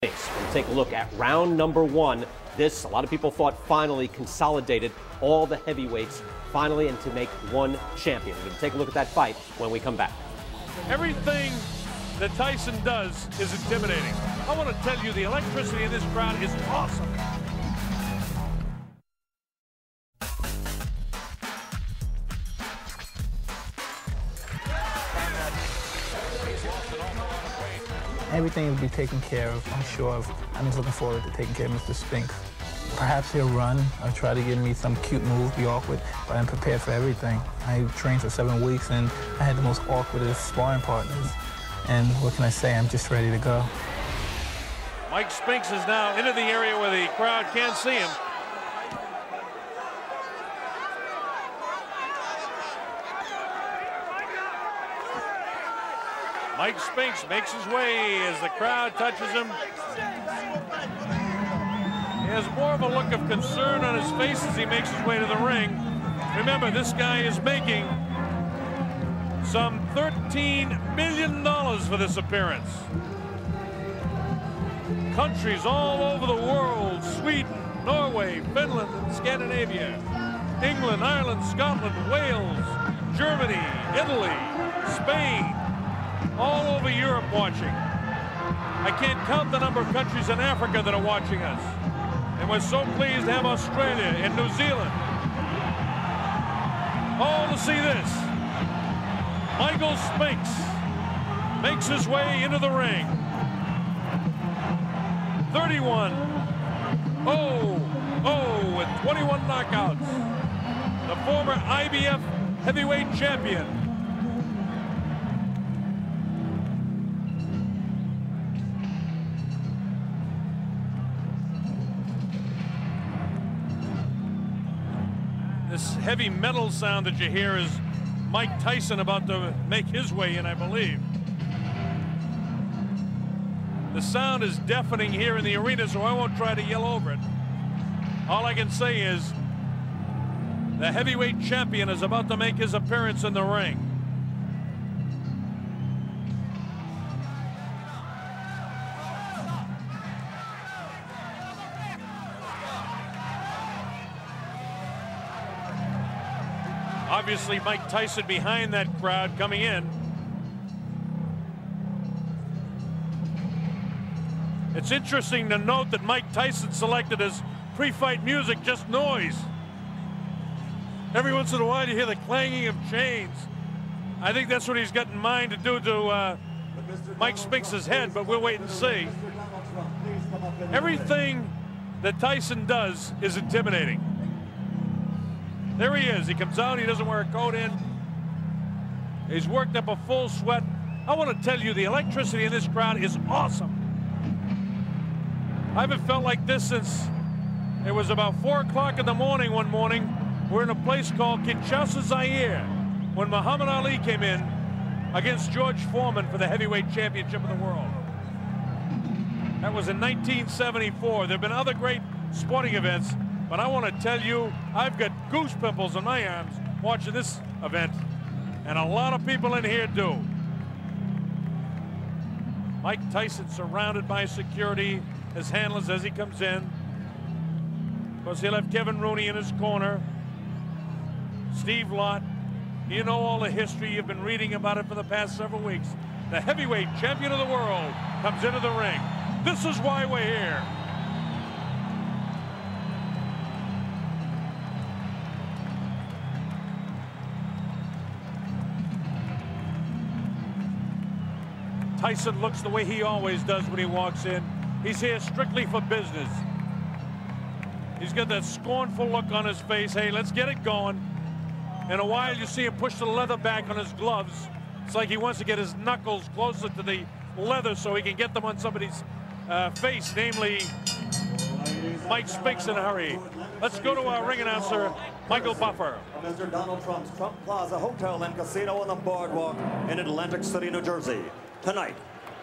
We'll take a look at round number one. This, a lot of people thought, finally consolidated all the heavyweights finally and to make one champion. We're going to take a look at that fight when we come back. Everything that Tyson does is intimidating. I want to tell you, the electricity in this crowd is awesome. Everything will be taken care of, I'm sure of. I'm just looking forward to taking care of Mr. Spinks. Perhaps he'll run or try to give me some cute move, be awkward, but I'm prepared for everything. I trained for 7 weeks and I had the most awkwardest sparring partners. And what can I say, I'm just ready to go. Mike Spinks is now into the area where the crowd can't see him. Mike Spinks makes his way as the crowd touches him. He has more of a look of concern on his face as he makes his way to the ring. Remember, this guy is making some $13 million for this appearance. Countries all over the world, Sweden, Norway, Finland, and Scandinavia, England, Ireland, Scotland, Wales, Germany, Italy, Spain, all over Europe watching. I can't count the number of countries in Africa that are watching us. And we're so pleased to have Australia and New Zealand all to see this. Michael Spinks makes his way into the ring. 31-0 with 21 knockouts. The former IBF heavyweight champion. This heavy metal sound that you hear is Mike Tyson about to make his way in, I believe. The sound is deafening here in the arena, so I won't try to yell over it. All I can say is the heavyweight champion is about to make his appearance in the ring. Obviously, Mike Tyson behind that crowd coming in. It's interesting to note that Mike Tyson selected as pre-fight music just noise. Every once in a while you hear the clanging of chains. I think that's what he's got in mind to do to Mike Spinks' head, but we'll wait and see. Everything that Tyson does is intimidating. There he is. He comes out. He doesn't wear a coat in. He's worked up a full sweat. I want to tell you, the electricity in this crowd is awesome. I haven't felt like this since it was about 4 o'clock in the morning one morning. We're in a place called Kinshasa, Zaire, when Muhammad Ali came in against George Foreman for the heavyweight championship of the world. That was in 1974. There have been other great sporting events, but I want to tell you, I've got goose pimples on my arms watching this event, and a lot of people in here do. Mike Tyson surrounded by security, his handlers as he comes in. Of course, he'll have Kevin Rooney in his corner. Steve Lott. You know all the history. You've been reading about it for the past several weeks. The heavyweight champion of the world comes into the ring. This is why we're here. Tyson looks the way he always does when he walks in. He's here strictly for business. He's got that scornful look on his face. Hey, let's get it going. In a while, you see him push the leather back on his gloves. It's like he wants to get his knuckles closer to the leather so he can get them on somebody's face, namely Mike Spinks in a hurry. Let's go to our ring announcer, Michael Buffer. Mr. Donald Trump's Trump Plaza Hotel and Casino on the Boardwalk in Atlantic City, New Jersey. Tonight,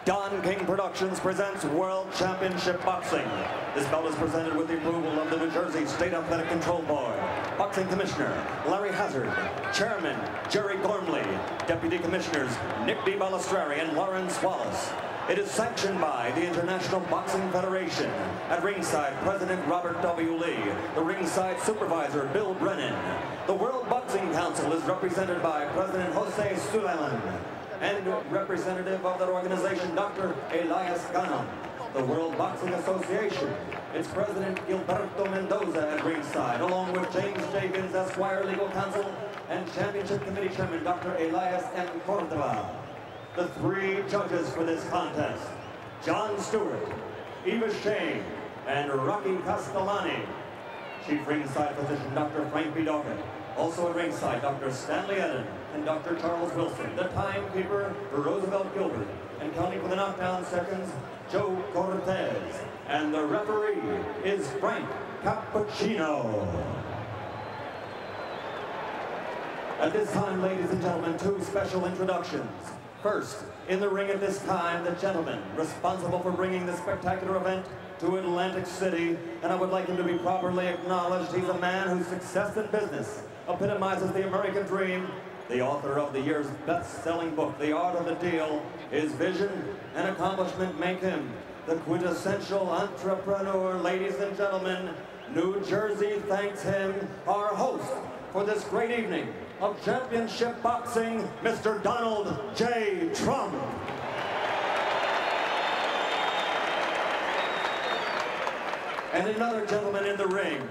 Don King Productions presents World Championship Boxing. This bout is presented with the approval of the New Jersey State Athletic Control Board. Boxing Commissioner Larry Hazard, Chairman Jerry Gormley, Deputy Commissioners Nick D. Balistreri and Lawrence Wallace. It is sanctioned by the International Boxing Federation. At ringside, President Robert W. Lee. The ringside supervisor, Bill Brennan. The World Boxing Council is represented by President Jose Suleiman and representative of that organization, Dr. Elias Ganem. The World Boxing Association, its president, Gilberto Mendoza, at ringside, along with James Jenkins, Esquire Legal Counsel, and Championship Committee Chairman, Dr. Elias M. Cordova. The three judges for this contest, John Stewart, Eva Shane, and Rocky Castellani. Chief ringside physician, Dr. Frank B. Doggett. Also at ringside, Dr. Stanley Eden and Dr. Charles Wilson. The timekeeper, Roosevelt Gilbert. And counting for the knockdown seconds, Joe Cortez. And the referee is Frank Cappuccino. At this time, ladies and gentlemen, two special introductions. First, in the ring at this time, the gentleman responsible for bringing this spectacular event to Atlantic City, and I would like him to be properly acknowledged. He's a man whose success in business epitomizes the American dream, the author of the year's best-selling book, The Art of the Deal. His vision and accomplishment make him the quintessential entrepreneur. Ladies and gentlemen, New Jersey thanks him, our host for this great evening of championship boxing, Mr. Donald J. Trump. And another gentleman in the ring.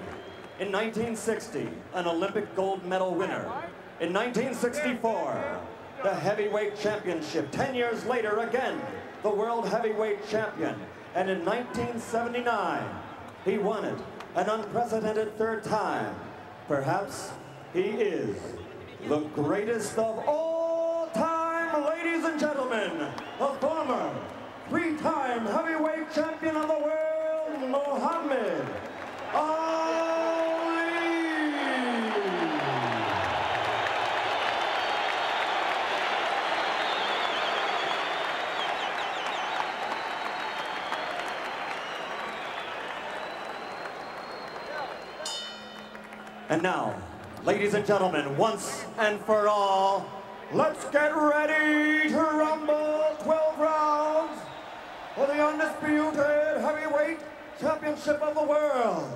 In 1960, an Olympic gold medal winner. In 1964, the heavyweight championship. 10 years later, again, the world heavyweight champion. And in 1979, he won it, an unprecedented third time. Perhaps he is the greatest of all time, ladies and gentlemen, the former three-time heavyweight champion of the world, Muhammad Ali. And now, ladies and gentlemen, once and for all, let's get ready to rumble. 12 rounds for the undisputed heavyweight championship of the world.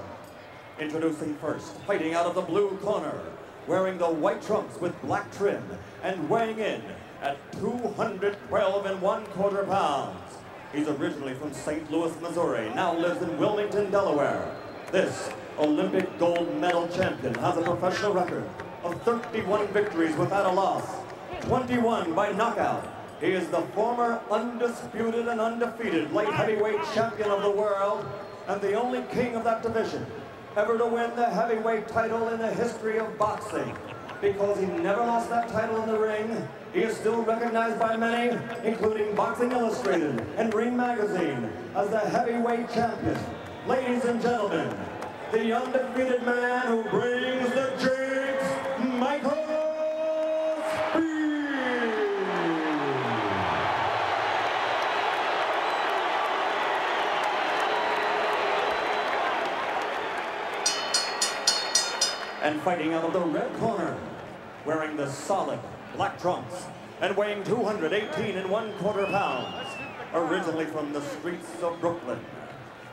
Introducing first, fighting out of the blue corner, wearing the white trunks with black trim, and weighing in at 212 1/4 pounds. He's originally from St. Louis, Missouri, now lives in Wilmington, Delaware. This Olympic gold medal champion has a professional record of 31 victories without a loss, 21 by knockout. He is the former undisputed and undefeated light heavyweight champion of the world and the only king of that division ever to win the heavyweight title in the history of boxing. Because he never lost that title in the ring, he is still recognized by many, including Boxing Illustrated and Ring Magazine, as the heavyweight champion. Ladies and gentlemen, the undefeated man who brings the jigs, Michael Spinks. And fighting out of the red corner, wearing the solid black trunks and weighing 218 1/4 pounds, originally from the streets of Brooklyn.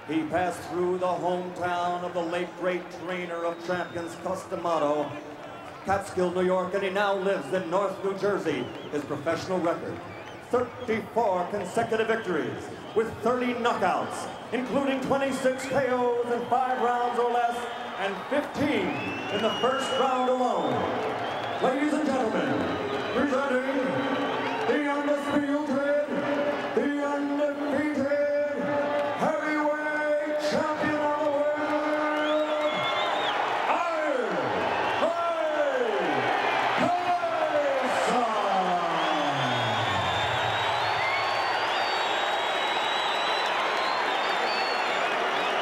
He passed through the hometown of the late great trainer of champions, Costamato, Catskill, New York, and he now lives in North New Jersey. His professional record, 34 consecutive victories with 30 knockouts, including 26 KOs in 5 rounds or less, and 15 in the first round alone. Ladies and gentlemen, presenting the undisputed, the undefeated heavyweight champion of the world, Tyson.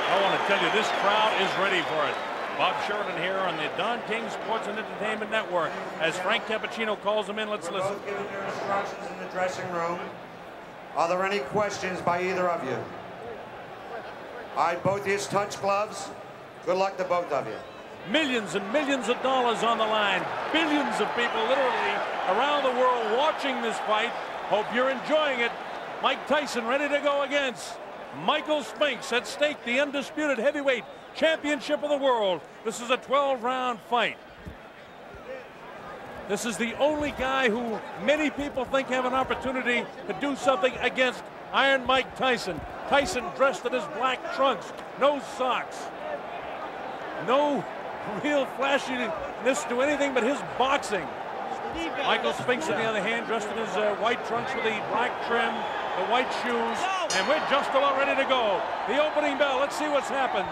I want to tell you, this crowd is ready for it. Bob Sheridan here on the Don King Sports and Entertainment Network. As Frank Cappuccino calls them in, let's listen. Both giving their instructions in the dressing room. Are there any questions by either of you? All right, both of you touch gloves. Good luck to both of you. Millions and millions of dollars on the line. Billions of people literally around the world watching this fight. Hope you're enjoying it. Mike Tyson ready to go against Michael Spinks. At stake, the undisputed heavyweight championship of the world. This is a 12-round fight. This is the only guy who many people think have an opportunity to do something against Iron Mike Tyson. Tyson dressed in his black trunks, no socks, no real flashiness to anything but his boxing. Michael Spinks, on the other hand, dressed in his white trunks with the black trim, the white shoes, and we're just about ready to go. The opening bell, let's see what happens.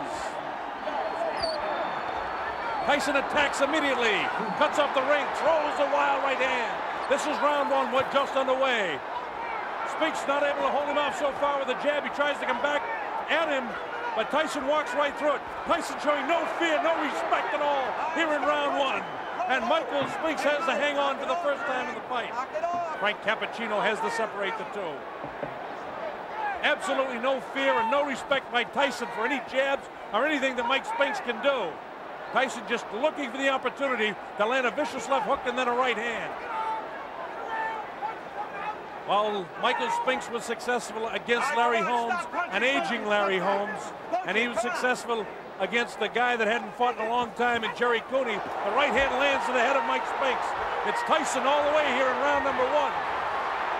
Tyson attacks immediately, cuts off the ring, throws a wild right hand. This is round one, we're just underway. Spinks not able to hold him off so far with a jab. He tries to come back at him, but Tyson walks right through it. Tyson showing no fear, no respect at all here in round one. And Michael Spinks has to hang on for the first time in the fight. Frank Cappuccino has to separate the two. Absolutely no fear and no respect by Tyson for any jabs or anything that Mike Spinks can do. Tyson just looking for the opportunity to land a vicious left hook and then a right hand. While Michael Spinks was successful against Larry Holmes, an aging Larry Holmes, and he was successful against the guy that hadn't fought in a long time in Jerry Cooney, the right hand lands to the head of Mike Spinks. It's Tyson all the way here in round number one.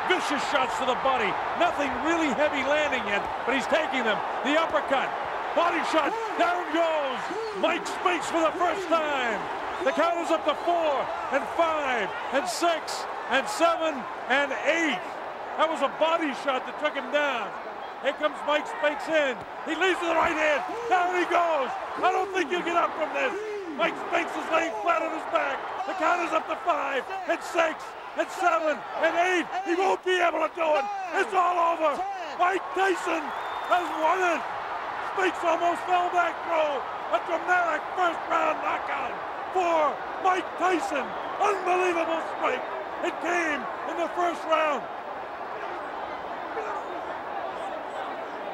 Vicious shots to the body. Nothing really heavy landing yet, but he's taking them. The uppercut. Body shot. Down goes Mike Spinks for the first time. The count is up to 4 and 5 and 6 and 7 and 8. That was a body shot that took him down. Here comes Mike Spinks in. He leads to the right hand. Down he goes. I don't think he'll get up from this. Mike Spinks is laying flat on his back. The count is up to 5 and 6 and 7 and 8. He won't be able to do it. It's all over. Mike Tyson has won it. Spinks almost fell back through a dramatic first round knockout for Mike Tyson. Unbelievable strike. It came in the first round.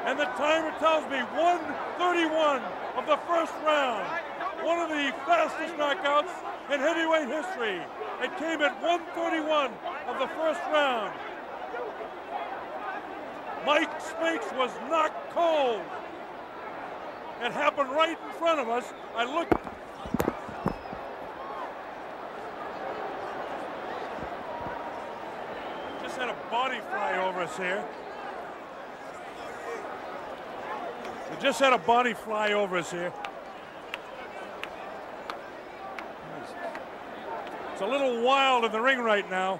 And the timer tells me 1:31 of the first round. One of the fastest knockouts in heavyweight history. It came at 1:31 of the first round. Mike Spinks was knocked cold. It happened right in front of us. I looked. Just had a body fly over us here. We just had a body fly over us here. It's a little wild in the ring right now.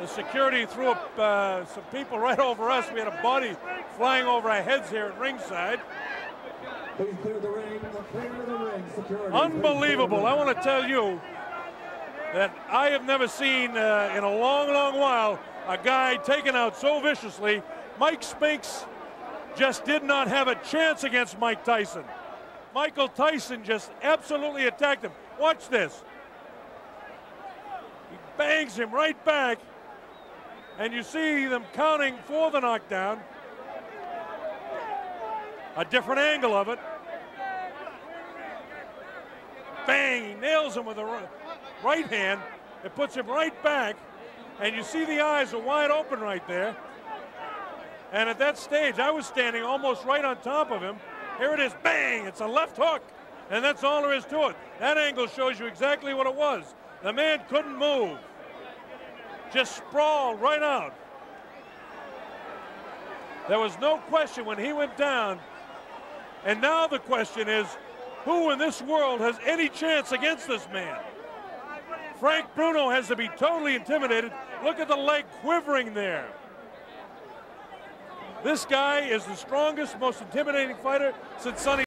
The security threw up some people right over us. We had a body flying over our heads here at ringside. Please clear the ring. Clear the ring. Security. Unbelievable. I want to tell you that I have never seen in a long, long while a guy taken out so viciously. Mike Spinks just did not have a chance against Mike Tyson. Michael Tyson just absolutely attacked him. Watch this. He bangs him right back, and you see them counting for the knockdown. A different angle of it. Bang, he nails him with a right hand. It puts him right back, and you see the eyes are wide open right there. And at that stage, I was standing almost right on top of him. Here it is, bang, it's a left hook. And that's all there is to it. That angle shows you exactly what it was. The man couldn't move. Just sprawled right out. There was no question when he went down. And now the question is, who in this world has any chance against this man? Frank Bruno has to be totally intimidated. Look at the leg quivering there. This guy is the strongest, most intimidating fighter since Sonny